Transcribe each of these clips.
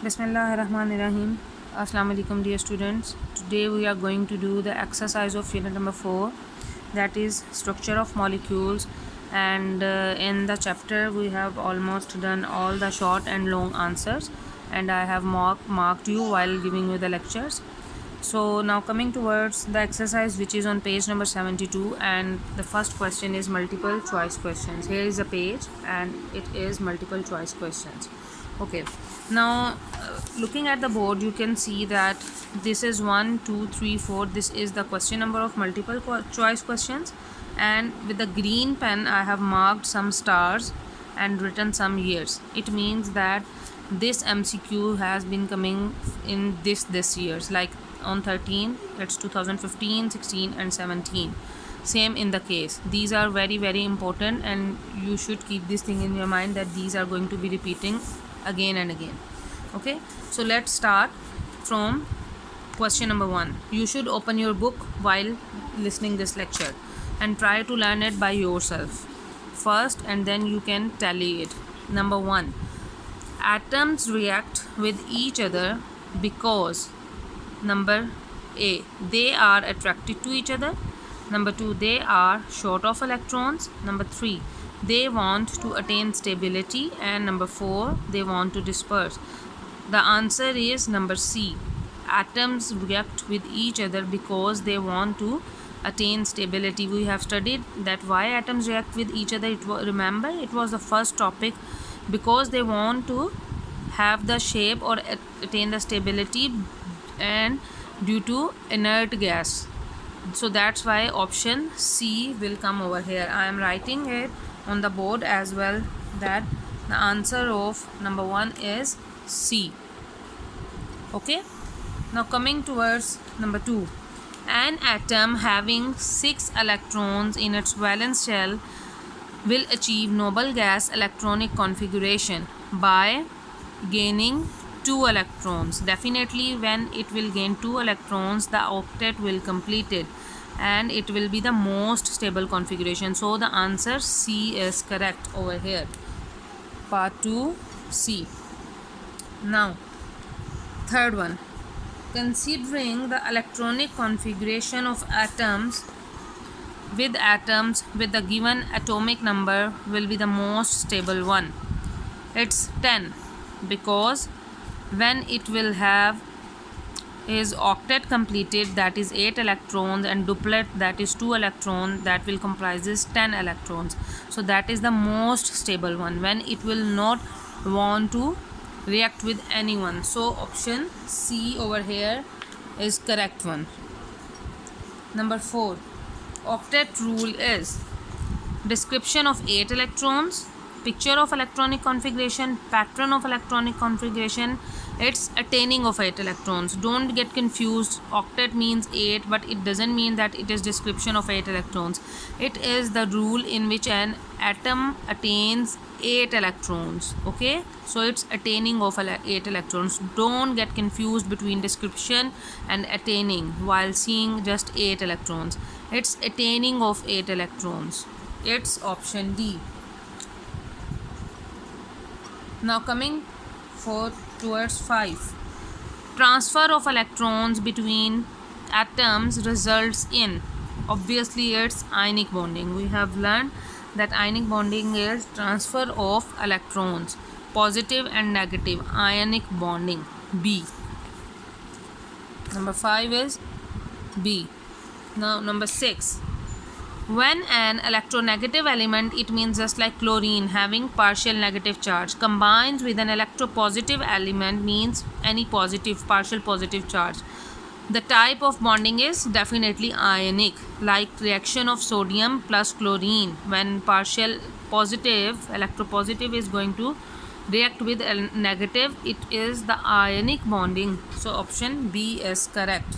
Bismillahirrahmanirrahim. Assalamu alaikum dear students. Today we are going to do the exercise of unit number 4, that is structure of molecules, and in the chapter we have almost done all the short and long answers, and I have marked you while giving you the lectures. So now coming towards the exercise, which is on page number 72, and the first question is multiple choice questions. Here is a page and it is multiple choice questions. Okay, now looking at the board, you can see that this is 1 2 3 4. This is the question number of multiple choice questions, and with the green pen I have marked some stars and written some years. It means that this MCQ has been coming in this years, like on 13, that's 2015, 16 and 17. Same in the case. These are very important, and you should keep this thing in your mind that these are going to be repeating again and again. Okay, so let's start from question number 1. You should open your book while listening this lecture and try to learn it by yourself first, and then you can tally it. Number 1, atoms react with each other because number A, they are attracted to each other. Number 2, they are short of electrons. Number 3, they want to attain stability. And number 4, they want to disperse. The answer is number C. Atoms react with each other because they want to attain stability. We have studied that why atoms react with each other. Remember, it was the first topic, because they want to have the shape or attain the stability and due to inert gas. So that's why option C will come over here. I am writing it on the board as well, that the answer of number 1 is C. Okay, now coming towards number 2. An atom having 6 electrons in its valence shell will achieve noble gas electronic configuration by gaining 2 electrons. Definitely when it will gain 2 electrons, the octet will complete it and it will be the most stable configuration. So the answer C is correct over here. Part 2, C. Now third one, considering the electronic configuration of atoms with the given atomic number will be the most stable one. It's 10, because when it will have is octet completed, that is 8 electrons, and duplet, that is 2 electrons, that will comprises 10 electrons. So that is the most stable one, when it will not want to react with anyone. So option C over here is correct one. Number 4, octet rule is description of 8 electrons, picture of electronic configuration, pattern of electronic configuration. It's attaining of 8 electrons. Don't get confused. Octet means 8, but it doesn't mean that it is description of 8 electrons. It is the rule in which an atom attains 8 electrons. Okay, so it's attaining of 8 electrons. Don't get confused between description and attaining while seeing just 8 electrons. It's attaining of 8 electrons. It's option D. Now coming towards 5. Transfer of electrons between atoms results in, obviously it's ionic bonding. We have learned that ionic bonding is transfer of electrons, positive and negative, ionic bonding, B. Number 5 is B. Now number 6. When an electronegative element, it means just like chlorine having partial negative charge, combines with an electropositive element, means any partial positive charge, the type of bonding is definitely ionic, like reaction of sodium plus chlorine. When partial positive, electropositive is going to react with negative, it is the ionic bonding. So option B is correct.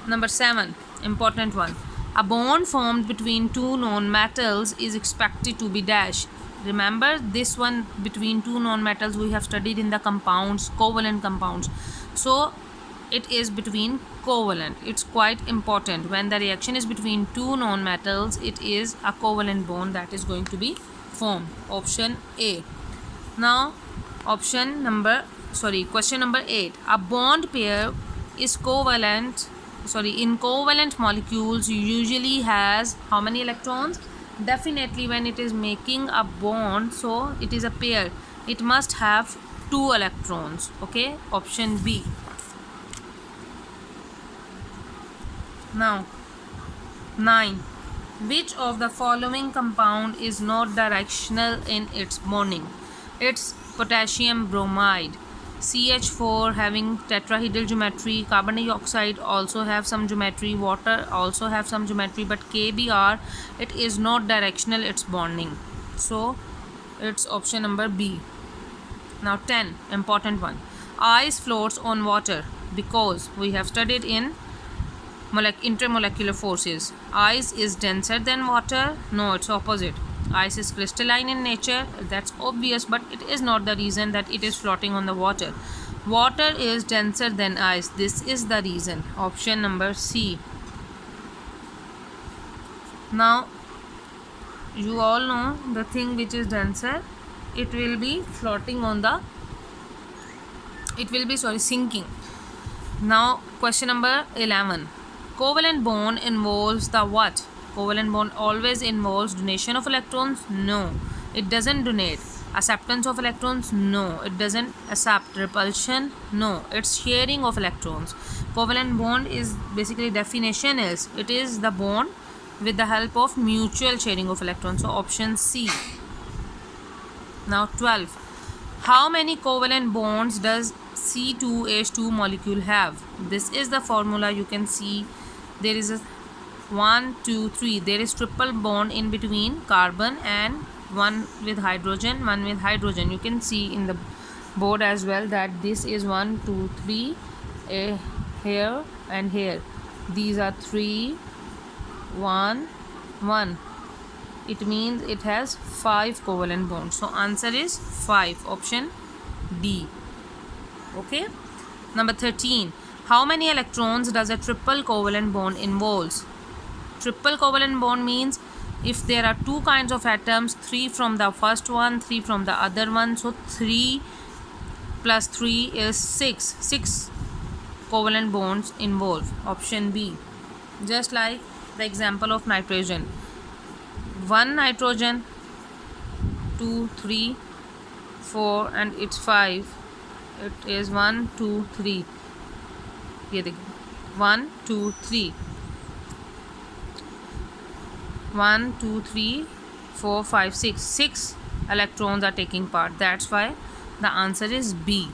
Number 7, important one. A bond formed between two non-metals is expected to be dash. Remember this one, between two non-metals we have studied in the compounds, covalent compounds. So it is between covalent. It's quite important. When the reaction is between two non-metals, it is a covalent bond that is going to be formed. Option A. Now Question number 8. A bond pair is in covalent molecules usually has how many electrons? Definitely when it is making a bond, so it is a pair, it must have 2 electrons. Okay, option B. Now 9. Which of the following compound is not directional in its bonding? It's potassium bromide. CH4 having tetrahedral geometry, carbon dioxide also have some geometry, water also have some geometry, but KBr, it is not directional its bonding. So it's option number B. Now 10, important one. Ice floats on water because we have studied in intermolecular forces. Ice is denser than water? No, it's opposite. Ice is crystalline in nature, that's obvious, but it is not the reason that it is floating on the water. Water is denser than ice. This is the reason. Option number C. Now, you all know the thing which is denser, it will be floating on the, sinking. Now, question number 11. Covalent bond involves the what? Covalent bond always involves donation of electrons? No, it doesn't donate. Acceptance of electrons? No, it doesn't accept. Repulsion? No, it's sharing of electrons. Covalent bond is basically definition is it is the bond with the help of mutual sharing of electrons. So option C. Now 12. How many covalent bonds does C2H2 molecule have? This is the formula. You can see there is a 1, 2, 3. There is triple bond in between carbon and one with hydrogen. You can see in the board as well that this is 1, 2, 3 here and here. These are 3, 1, 1. It means it has 5 covalent bonds. So answer is 5. Option D. Okay. Number 13. How many electrons does a triple covalent bond involves? Triple covalent bond means if there are 2 kinds of atoms, 3 from the first one, 3 from the other one. So 3 plus 3 is 6. 6 covalent bonds involve. Option B. Just like the example of nitrogen. 1 nitrogen, 2, 3, 4 and it's 5. It is 1, 2, 3. 1, 2, 3. 1, 2, 3, 4, 5, 6. 6 electrons are taking part. That's why the answer is B.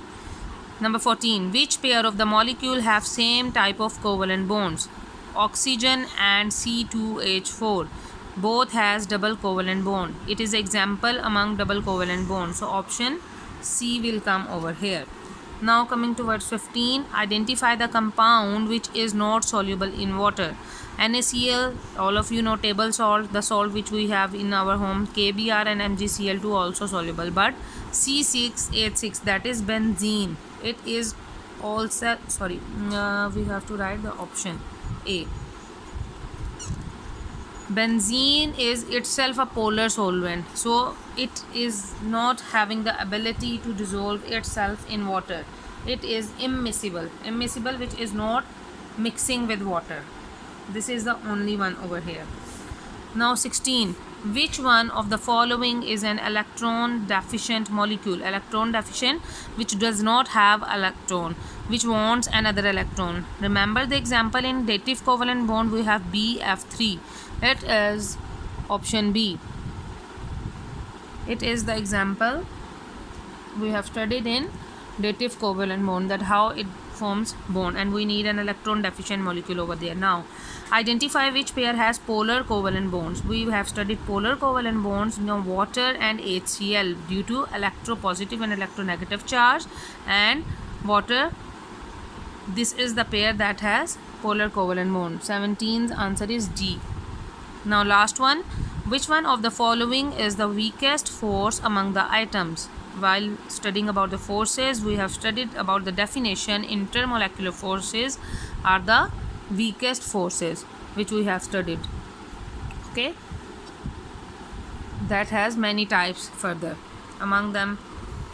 Number 14. Which pair of the molecule have same type of covalent bonds? Oxygen and C2H4. Both has double covalent bond. It is example among double covalent bonds. So option C will come over here. Now coming towards 15. Identify the compound which is not soluble in water. NaCl, all of you know table salt, the salt which we have in our home. KBr and MgCl2 also soluble, but C6H6, that is benzene, it is also we have to write the option A. Benzene is itself a polar solvent, so it is not having the ability to dissolve itself in water. It is immiscible, which is not mixing with water. This is the only one over here. Now 16. Which one of the following is an electron deficient molecule? Electron deficient, which does not have electron, which wants another electron. Remember the example in dative covalent bond we have BF3. It is option B. It is the example we have studied in dative covalent bond, that how it forms bond, and we need an electron deficient molecule over there. Now identify which pair has polar covalent bonds. We have studied polar covalent bonds, water and HCl, due to electropositive and electronegative charge, and water, this is the pair that has polar covalent bond. 17's answer is D. Now last one. Which one of the following is the weakest force among the atoms? While studying about the forces, we have studied about the definition. Intermolecular forces are the weakest forces which we have studied. Okay, that has many types further. Among them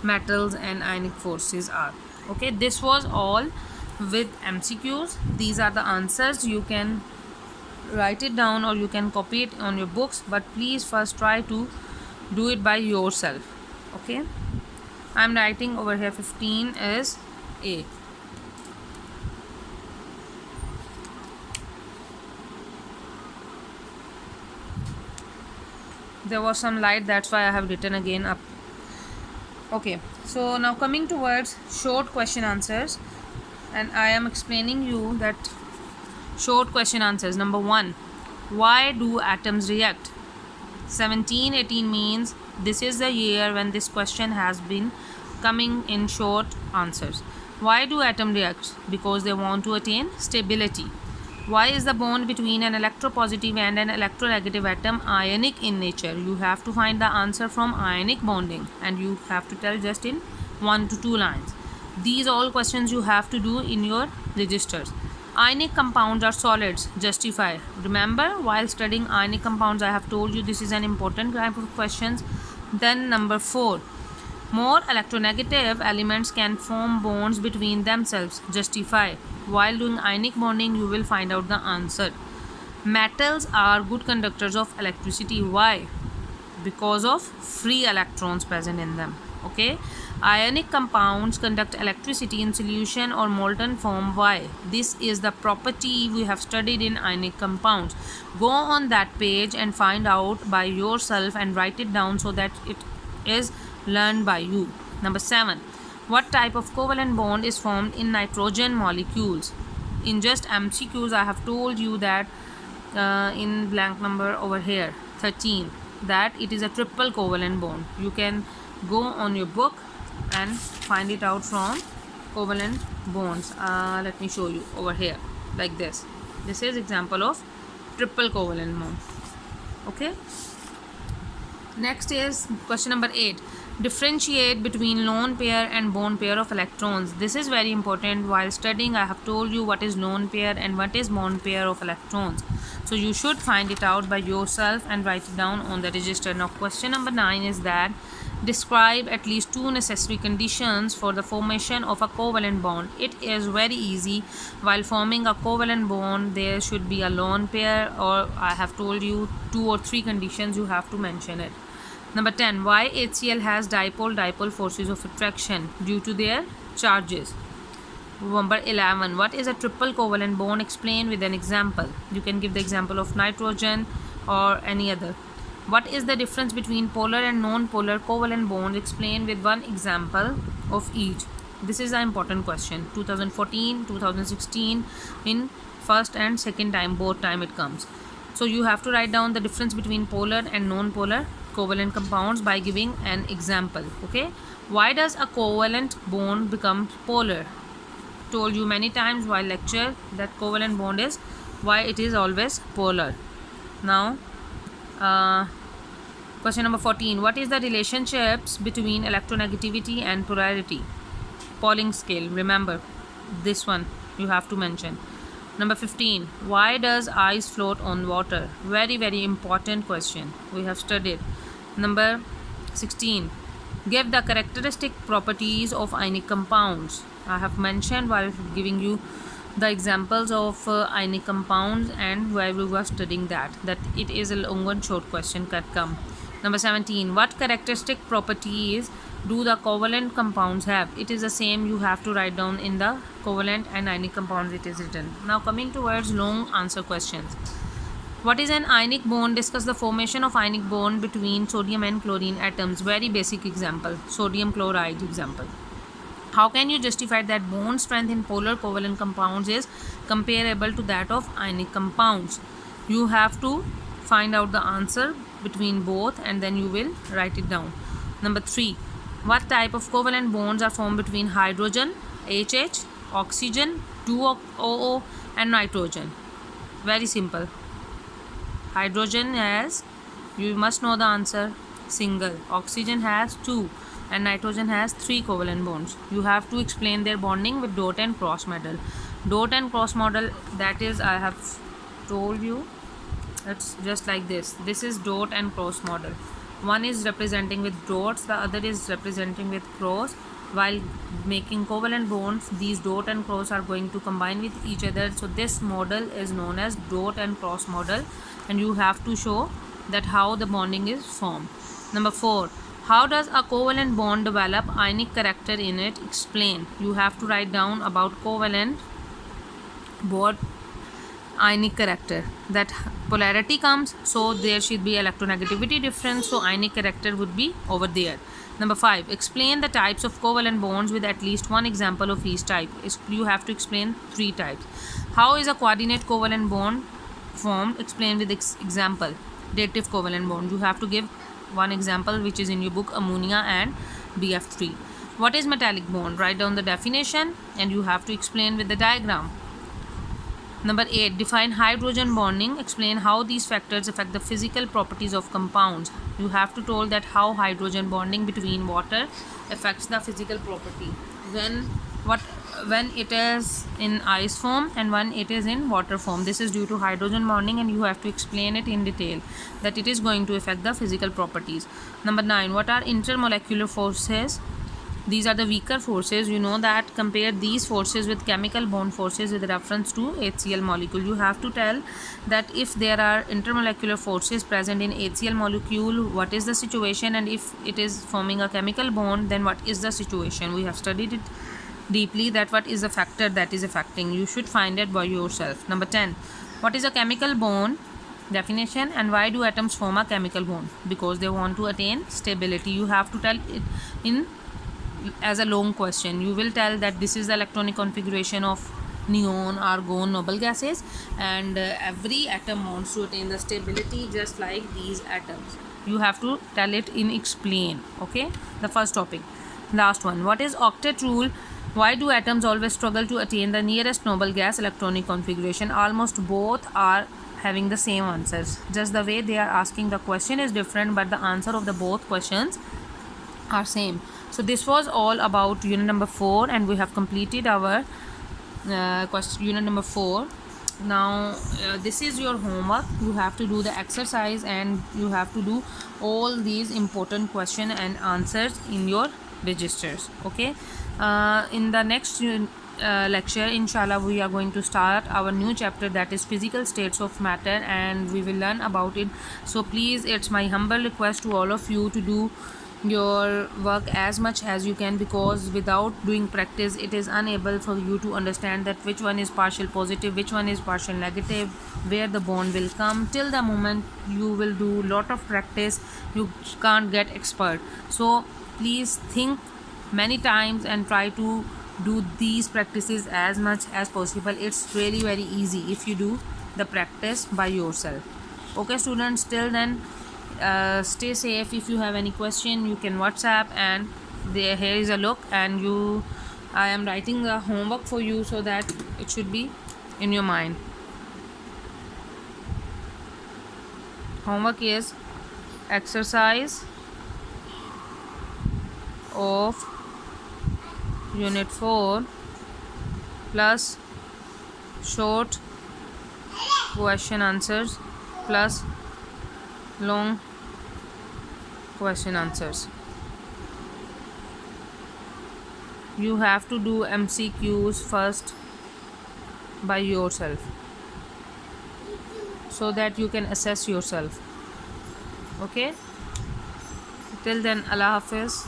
metals and ionic forces are. Okay, this was all with MCQs. These are the answers. You can write it down or you can copy it on your books, but please first try to do it by yourself. Okay, I'm writing over here 15 is A. There was some light, that's why I have written again up. Okay, so now coming towards short question answers, and I am explaining you that short question answers. Number 1, why do atoms react? 1718 means this is the year when this question has been coming in short answers. Why do atoms react? Because they want to attain stability. Why is the bond between an electropositive and an electronegative atom ionic in nature? You have to find the answer from ionic bonding, and you have to tell just in 1 to 2 lines. These all questions you have to do in your registers. Ionic compounds are solids. Justify. Remember, while studying ionic compounds, I have told you this is an important type of questions. Then number 4. More electronegative elements can form bonds between themselves. Justify. While doing ionic bonding, you will find out the answer. Metals are good conductors of electricity. Why? Because of free electrons present in them. Okay, ionic compounds conduct electricity in solution or molten form. Why? This is the property we have studied in ionic compounds. Go on that page and find out by yourself and write it down so that it is learned by you. Number 7, what type of covalent bond is formed in nitrogen molecules? In just MCQs, I have told you that in blank number over here 13, that it is a triple covalent bond. You can go on your book and find it out from covalent bonds. Let me show you over here like this. This is example of triple covalent bond. Okay, next is question number 8. Differentiate between lone pair and bond pair of electrons. This is very important. While studying, I have told you what is lone pair and what is bond pair of electrons. So you should find it out by yourself and write it down on the register. Now question number 9 is that describe at least 2 necessary conditions for the formation of a covalent bond. It is very easy. While forming a covalent bond, there should be a lone pair, or I have told you 2 or 3 conditions, you have to mention it. Number 10, why HCl has dipole-dipole forces of attraction? Due to their charges. Number 11, what is a triple covalent bond? Explain with an example. You can give the example of nitrogen or any other. What is the difference between polar and non-polar covalent bonds? Explain with one example of each. This is an important question. 2014, 2016, in first and second time, both time it comes. So you have to write down the difference between polar and non-polar covalent compounds by giving an example. Okay, why does a covalent bond become polar? Told you many times while lecture that covalent bond is why it is always polar. Now question number 14, what is the relationships between electronegativity and polarity? Pauling scale, remember this one you have to mention. Number 15, why does ice float on water? Very important question we have studied. Number 16, give the characteristic properties of ionic compounds. I have mentioned while giving you the examples of ionic compounds and where we were studying that it is a long and short question can come. Number 17, what characteristic properties do the covalent compounds have? It is the same, you have to write down in the covalent and ionic compounds it is written. Now coming towards long answer questions. What is an ionic bond? Discuss the formation of ionic bond between sodium and chlorine atoms. Very basic example, sodium chloride example. How can you justify that bond strength in polar covalent compounds is comparable to that of ionic compounds? You have to find out the answer between both and then you will write it down. Number 3, what type of covalent bonds are formed between hydrogen, HH, oxygen, 2OO and nitrogen? Very simple. Hydrogen has, you must know the answer, single. Oxygen has 2 and nitrogen has 3 covalent bonds. You have to explain their bonding with dot and cross model. Dot and cross model, that is I have told you, it's just like this. This is dot and cross model. One is representing with dots, the other is representing with cross. While making covalent bonds, these dot and cross are going to combine with each other. So this model is known as dot and cross model, and you have to show that how the bonding is formed. Number 4, how does a covalent bond develop ionic character in it? Explain. You have to write down about covalent bond ionic character, that polarity comes, so there should be electronegativity difference, so ionic character would be over there. Number 5, explain the types of covalent bonds with at least one example of each type. You have to explain 3 types. How is a coordinate covalent bond formed? Explain with example. Dative covalent bond, you have to give one example which is in your book, ammonia and BF3. What is metallic bond? Write down the definition and you have to explain with the diagram. Number 8, define hydrogen bonding. Explain how these factors affect the physical properties of compounds. You have to tell that how hydrogen bonding between water affects the physical property when it is in ice form and when it is in water form. This is due to hydrogen bonding, and you have to explain it in detail that it is going to affect the physical properties. Number 9, what are intermolecular forces? These are the weaker forces. You know that compare these forces with chemical bond forces with reference to HCl molecule. You have to tell that if there are intermolecular forces present in HCl molecule, what is the situation, and if it is forming a chemical bond, then what is the situation. We have studied it deeply, that what is the factor that is affecting. You should find it by yourself. Number 10, what is a chemical bond? Definition. And why do atoms form a chemical bond? Because they want to attain stability. You have to tell it in as a long question. You will tell that this is the electronic configuration of neon, argon, noble gases, and every atom wants to attain the stability just like these atoms. You have to tell it in explain. Okay, the first topic. Last one, what is octet rule? Why do atoms always struggle to attain the nearest noble gas electronic configuration? Almost both are having the same answers, just the way they are asking the question is different, but the answer of the both questions are same. So this was all about unit number 4, and we have completed our unit number 4. Now this is your homework. You have to do the exercise and you have to do all these important question and answers in your registers. Okay, in the next lecture, inshallah, we are going to start our new chapter, that is physical states of matter, and we will learn about it. So please, it's my humble request to all of you to do your work as much as you can, because without doing practice it is unable for you to understand that which one is partial positive, which one is partial negative, where the bond will come. Till the moment you will do lot of practice, you can't get expert. So please think many times and try to do these practices as much as possible. It's really very easy if you do the practice by yourself. Okay students, till then stay safe. If you have any question, you can WhatsApp, and here is a look, and I am writing the homework for you so that it should be in your mind. Homework is exercise of unit 4 plus short question answers plus long question answers. You have to do MCQs first by yourself so that you can assess yourself. Okay, till then, Allah Hafiz.